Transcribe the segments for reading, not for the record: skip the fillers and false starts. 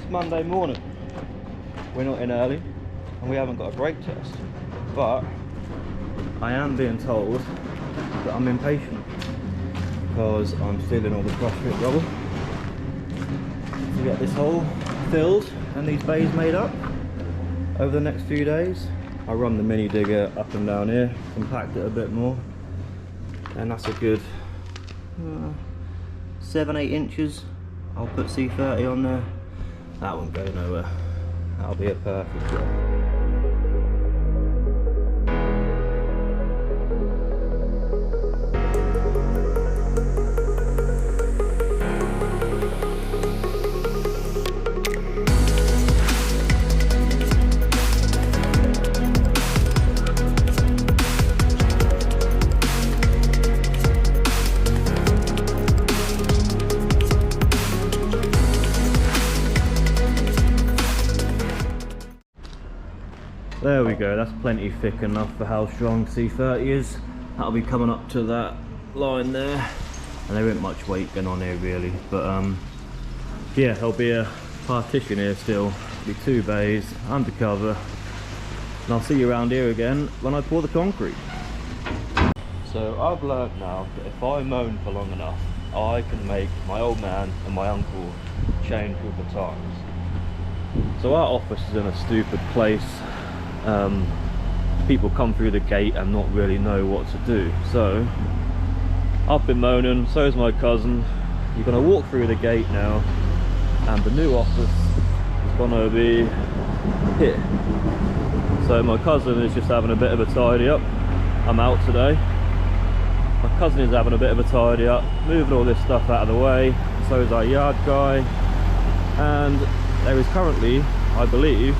Monday morning. We're not in early and we haven't got a brake test. But I am being told that I'm impatient because I'm stealing all the CrossFit rubble to get this hole filled and these bays made up over the next few days. I run the mini digger up and down here, compact it a bit more, and that's a good 7-8 inches. I'll put C30 on there. That won't go nowhere. That'll be a perfect job. There we go, that's plenty thick enough for how strong C30 is. That'll be coming up to that line there. And there isn't much weight going on here really. But yeah, there'll be a partition here still. There'll be 2 bays, undercover. And I'll see you around here again when I pour the concrete. So I've learned now that if I moan for long enough, I can make my old man and my uncle change with the times. So our office is in a stupid place. People come through the gate and not really know what to do. So I've been moaning, so is my cousin. You're going to walk through the gate now and the new office is going to be here. So my cousin is just having a bit of a tidy up. I'm out today. My cousin is having a bit of a tidy up, moving all this stuff out of the way. So is our yard guy. And there is currently, I believe,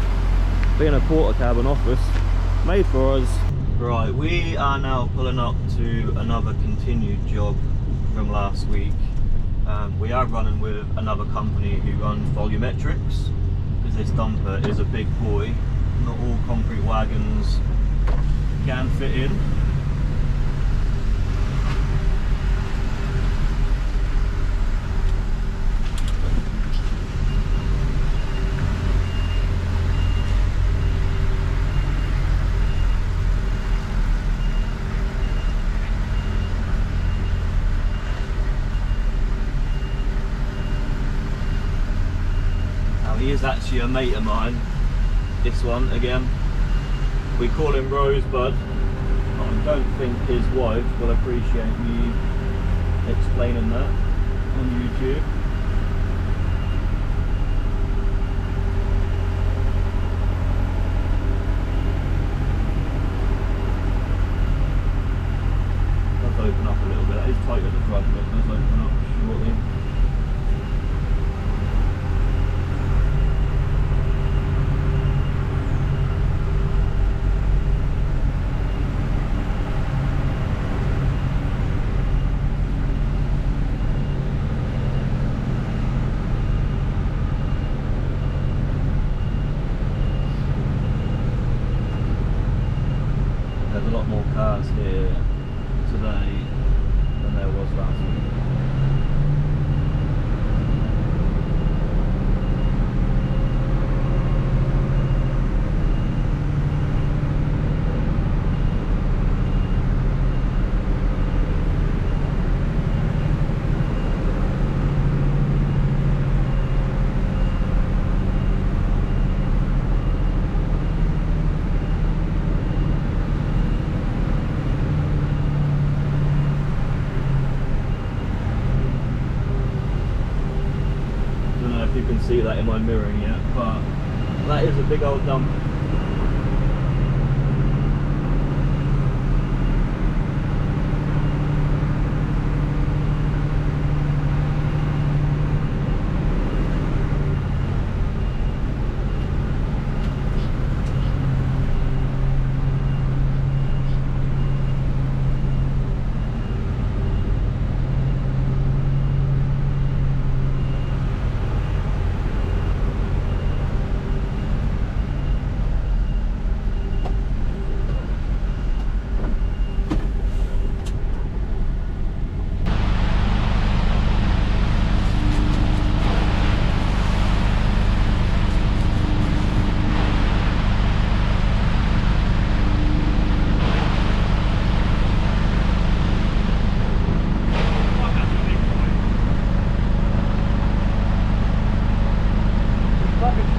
being a porter cabin office made for us. Right, we are now pulling up to another continued job from last week. We are running with another company who runs volumetrics because this dumper is a big boy. Not all concrete wagons can fit in. He is actually a mate of mine, this one again. We call him Rosebud. I don't think his wife will appreciate me explaining that on YouTube. Does open up a little bit. It is tight at the front, but it does open up shortly. There's a lot more cars here today than there was last week. You can see that in my mirroring yet, but that is a big old dump.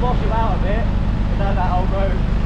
Wash you out a bit, you know that old road.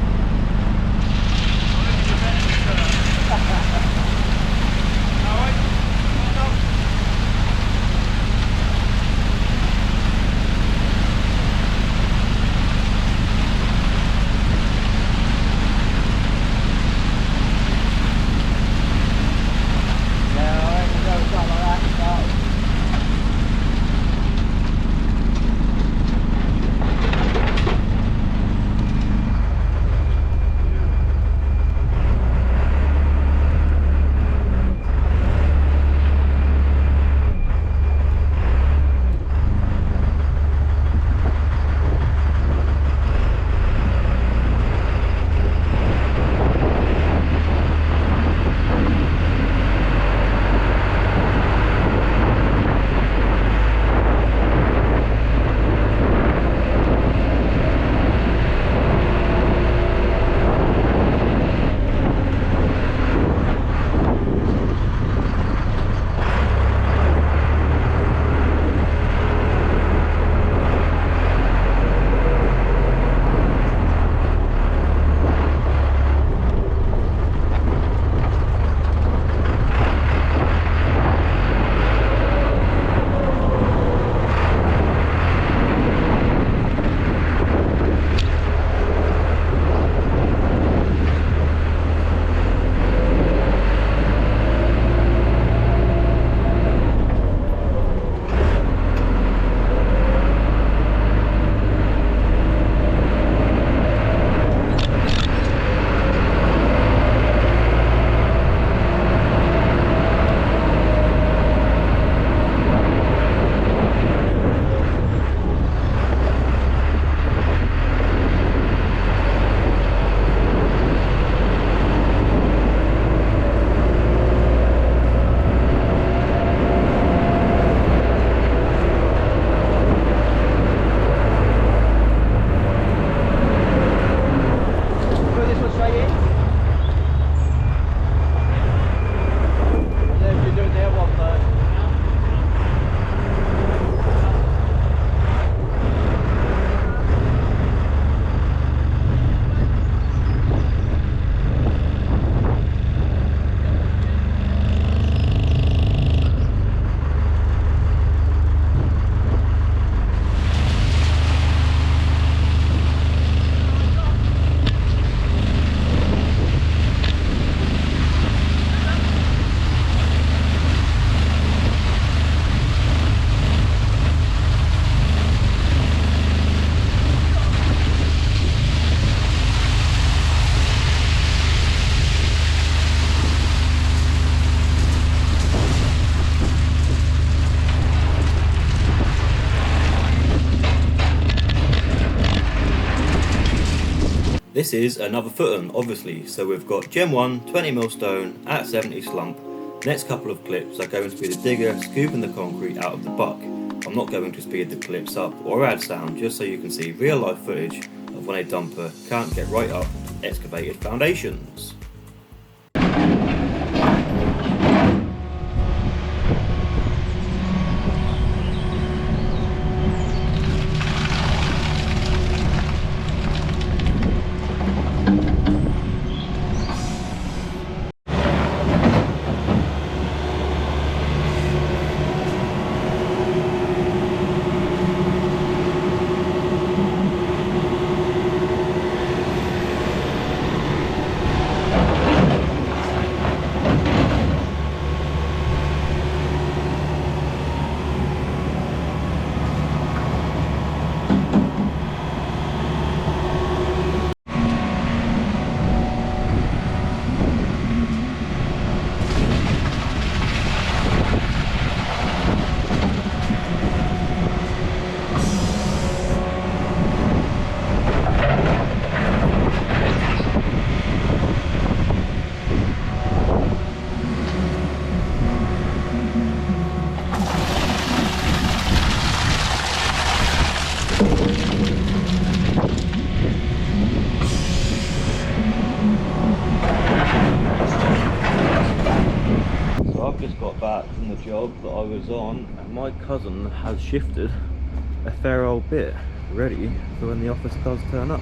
This is another footing, obviously, so we've got Gen 1 20mm stone at 70 slump. Next couple of clips are going to be the digger scooping the concrete out of the buck. I'm not going to speed the clips up or add sound, just so you can see real life footage of when a dumper can't get right up excavated foundations. I've just got back from the job that I was on and my cousin has shifted a fair old bit. ready for when the office does turn up.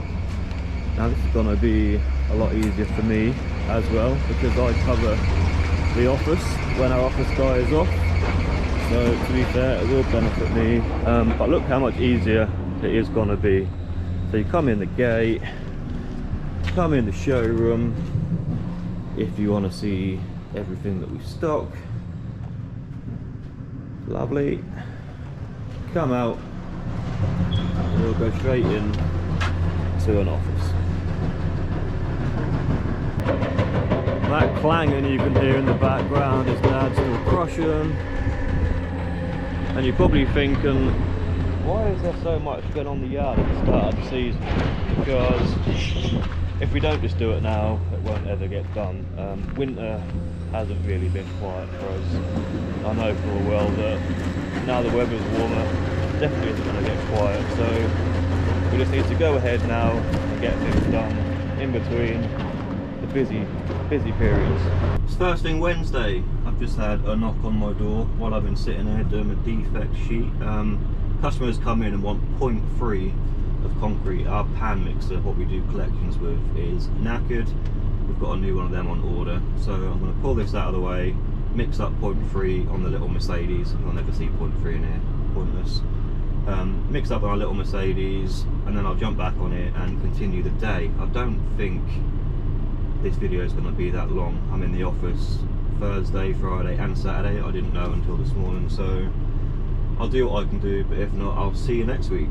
Now this is going to be a lot easier for me as well, because I cover the office when our office guy is off, so to be fair it will benefit me, but look how much easier it is going to be. So you come in the gate, come in the showroom if you want to see everything that we stock. Lovely. Come out, we'll go straight in to an office. That clanging you can hear in the background is Dad still crushing. And you're probably thinking, why is there so much going on in the yard at the start of the season? Because if we don't just do it now, it won't ever get done. Winter hasn't really been quiet for us. I know full well that now the weather's warmer, it definitely isn't going to get quiet. So we just need to go ahead now and get things done in between the busy periods. It's first thing Wednesday. I've just had a knock on my door while I've been sitting here doing a defect sheet. Customers come in and want 0.3 of concrete. Our pan mixer, what we do collections with, is knackered. We've got a new one of them on order, so I'm going to pull this out of the way, mix up 0.3 on the little Mercedes. I'll never see 0.3 in here, pointless. Mix up on our little Mercedes, and then I'll jump back on it and continue the day. I don't think this video is going to be that long. I'm in the office Thursday, Friday and Saturday. I didn't know until this morning, so I'll do what I can do, but if not, I'll see you next week.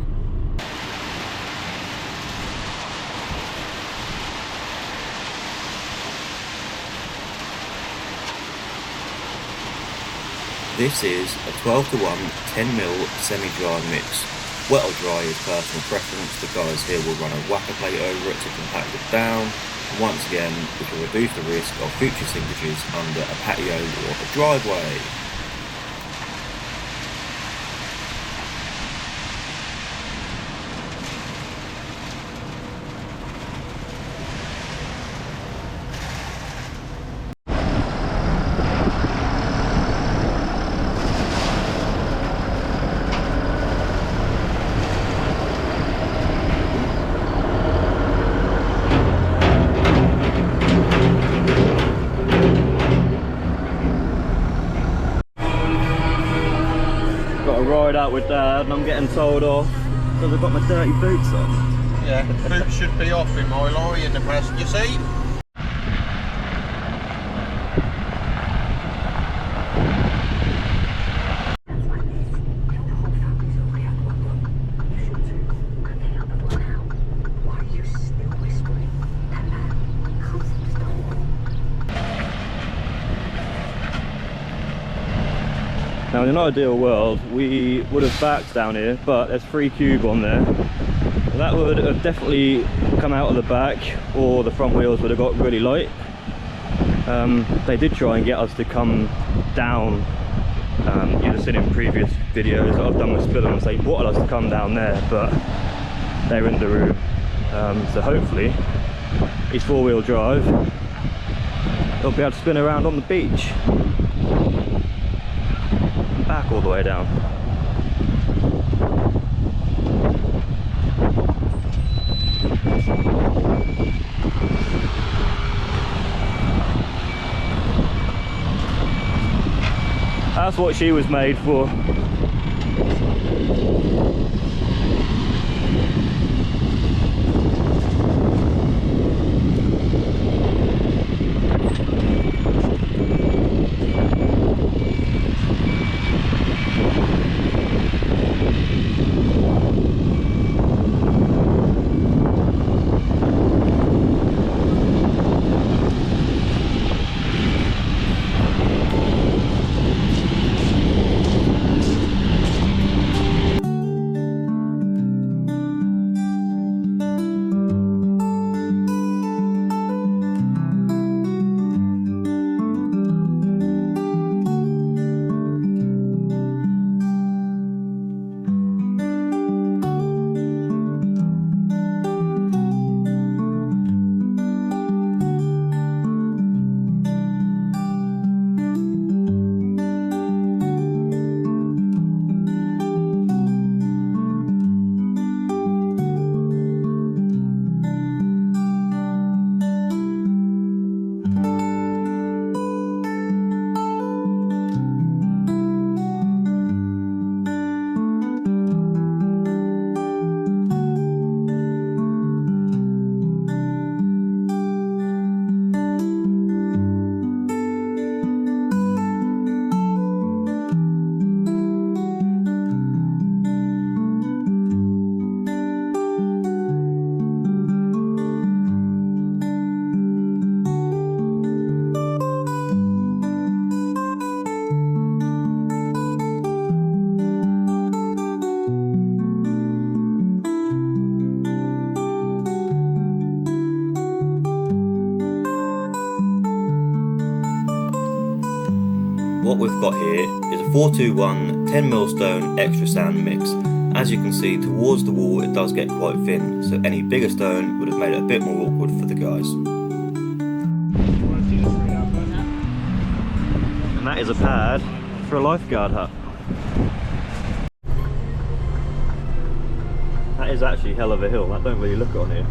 This is a 12:1 10mm semi-dry mix. Wet or dry is personal preference. The guys here will run a whacker plate over it to compact it down. Once again, we can reduce the risk of future sinkages under a patio or a driveway. Ride out with Dad and I'm getting told off because I've got my dirty boots on. Yeah, boots should be off in my lorry in the passenger seat. Now in an ideal world we would have backed down here, but there's 3 on there. That would have definitely come out of the back, or the front wheels would have got really light. They did try and get us to come down. You'd have seen in previous videos that I've done with Spillum, they wanted us to come down there, but they're in the room. So hopefully these 4-wheel drive, they'll be able to spin around on the beach. Back all the way down. That's what she was made for. what we've got here is a 421 10mm stone extra sand mix. As you can see, towards the wall it does get quite thin, so any bigger stone would have made it a bit more awkward for the guys. And that is a pad for a lifeguard hut. That is actually hell of a hill, that don't really look on here.